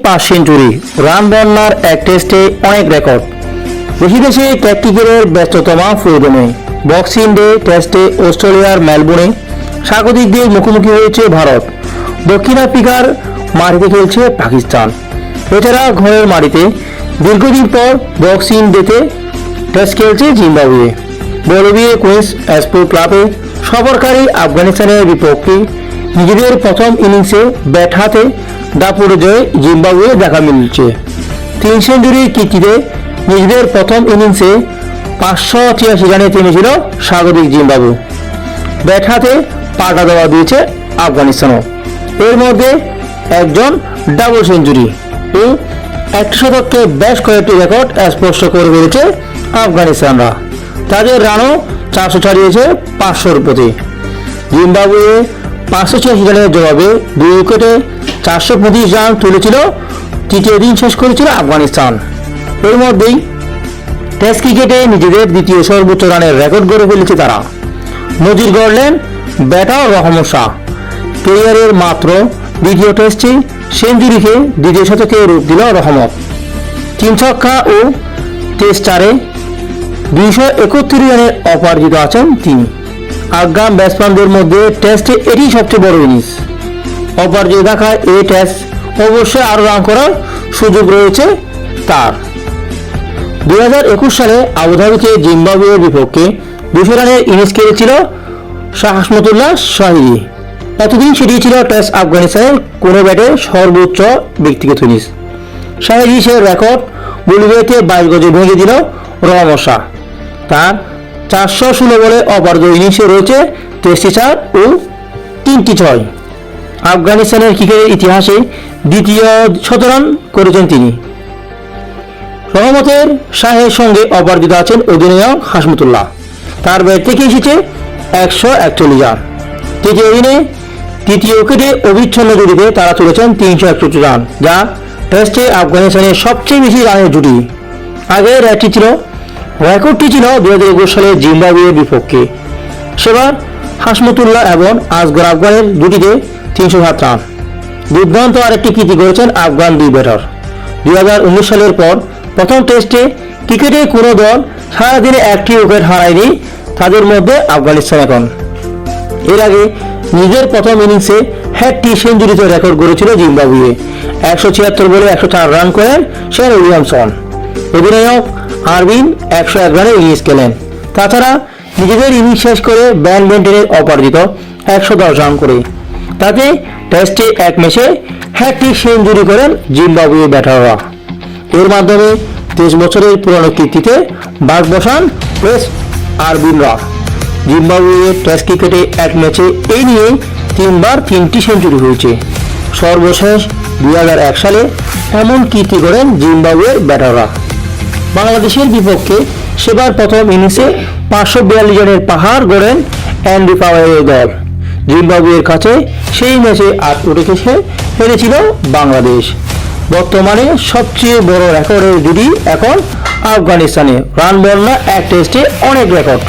5 century, run বন্যার এক টেস্টে অনেক রেকর্ড। দেশি দেশে ট্যাকটিক্যালের ব্যস্ততম প্রয়োজনে বক্সিং ডে টেস্টে অস্ট্রেলিয়ার মেলবোর্নে স্বাগতিকদের মুখোমুখি হয়েছে ভারত। দক্ষিণ আফ্রিকার মাটিতে খেলছে পাকিস্তান। এছাড়া ঘরের মাটিতে দীর্ঘদিন পর বক্সিং ডেতে টেস্ট খেলছে জিম্বাবুয়ে। বলবিয়ে কুইন্স স্পোর্ট ক্লাবে সফরকারী আফগানিস্তানের বিপক্ষে নিজেদের প্রথম ইনিংসে ব্যাট হাতে দাপুড়ে জয়ে জিম্বাবুয়ে দেখা মিলছে। 3 সেঞ্চুরির কীর্তিতে নিজেদের প্রথম ইনিংসে 586 রানে থেমেছিল স্বাগতিক জিম্বাবু। ব্যাট হাতে পাল্টা দেওয়া দিয়েছে আফগানিস্তানও। এর মধ্যে একজন ডাবল সেঞ্চুরি ও 1 শতককে বেশ কয়েকটি রেকর্ড স্পর্শ করে ফেলেছে আফগানিস্তানরা। তাদের রানও 400 ছাড়িয়েছে 500-র প্রতি। জিম্বাবুয়ে 586 রানের জবাবে 2 উইকেটে 425 রান তুলেছিল। তৃতীয় দিন শেষ করেছিল আফগানিস্তান। এর মধ্যেই টেস্ট ক্রিকেটে নিজেদের দ্বিতীয় সর্বোচ্চ রানের রেকর্ড গড়ে ফেলেছে তারা। নজির গড়লেন ব্যাটার রহমত শাহ। ক্যারিয়ারের মাত্র দ্বিতীয় টেস্টে সেঞ্চুরিকে দ্বিতীয় শতকে রূপ দিল রহমত। 3 ছক্কা ও 23 চারে 231 রানের অপরাজিত আছেন তিনি। আফগান ব্যাটসম্যানদের মধ্যে টেস্টে এটি সবচেয়ে বড় ইনিংস। অপরাজিত দেখায় এই টেস্ট অবশ্যই আরও রান করার সুযোগ রয়েছে তার। 2021 সালে আবুধাবিতে জিম্বাবুয়ের বিপক্ষে 200 রানের ইনিংস খেলেছিল হাশমতুল্লাহ শাহিরি। এতদিন সেটি ছিল টেস্ট আফগানিস্তানের কোনো ব্যাটে সর্বোচ্চ ব্যক্তিগত ইনিংস। শাহিরি সে রেকর্ড বুলবিয়েতে 22 গজে ভেঙে দিল রহমত শাহ। তার 416 বলে অপরাজিত ইনিংসে রয়েছে 23টি 4 ও 3টি 6। আফগানিস্তানের ক্রিকেটের ইতিহাসে দ্বিতীয় শতরান করেছেন তিনি। রহমতের শাহের সঙ্গে অপরাজিত আছেন অধিনায়ক হাশমতুল্লাহ। তার ব্যাট থেকে এসেছে 141 রান। তৃতীয় দিনে তৃতীয় উইকেটে অবিচ্ছিন্ন জুটিতে তারা তুলেছেন 361 রান, যা টেস্টে আফগানিস্তানের সবচেয়ে বেশি রানের জুটি। আগের রেকর্ডটি ছিল 2021 সালে জিম্বাবুয়ের বিপক্ষে। সেবার হাশমতুল্লাহ এবং আসগর আফগানের জুটিতে 307 রান। দুর্দান্ত আরেকটি কীর্তি করেছেন আফগান দুই ব্যাটার। 2019 সালের পর প্রথম টেস্টে ক্রিকেটে কোনো দল সারাদিনে একটি উইকেট হারায়নি, তাদের মধ্যে আফগানিস্তান এখন। এর আগে নিজের প্রথম ইনিংসে হ্যাটটি সেঞ্চুরিতে রেকর্ড গড়েছিল জিম্বাবুয়ে। 176 বলে 104 রান করেন শেন উইলিয়ামসন। অধিনায়ক আরবিন 101 রানে ইনিংস খেলেন। তাছাড়া নিজেদের ইনিংস শেষ করে ব্যান বেন্টনের অপরাজিত 110 রান করে। তাতে টেস্টে এক ম্যাচে হ্যাটটি সেঞ্চুরি করেন জিম্বাবুয়ে ব্যাটাররা। এর মাধ্যমে 23 বছরের পুরনো কীর্তিতে বাঘ বসান পেস আরবিনরা। জিম্বাবুয়ে টেস্ট ক্রিকেটে এক ম্যাচে এই নিয়ে 3 বার 3টি সেঞ্চুরি হয়েছে। সর্বশেষ 2001 সালে এমন কীর্তি করেন জিম্বাবুয়ের ব্যাটাররা। বাংলাদেশের বিপক্ষে সেবার প্রথম ইনিংসে 542 রানের পাহাড় গড়েন অ্যান্ডি পাওয়ারের দল। জিম্বাবুয়ের কাছে সেই ম্যাচে 8 উইকেট হেরেছিল বাংলাদেশ। বর্তমানে সবচেয়ে বড় রেকর্ডের জুটি এখন আফগানিস্তানে। রান বন্যা এক টেস্টে অনেক রেকর্ড।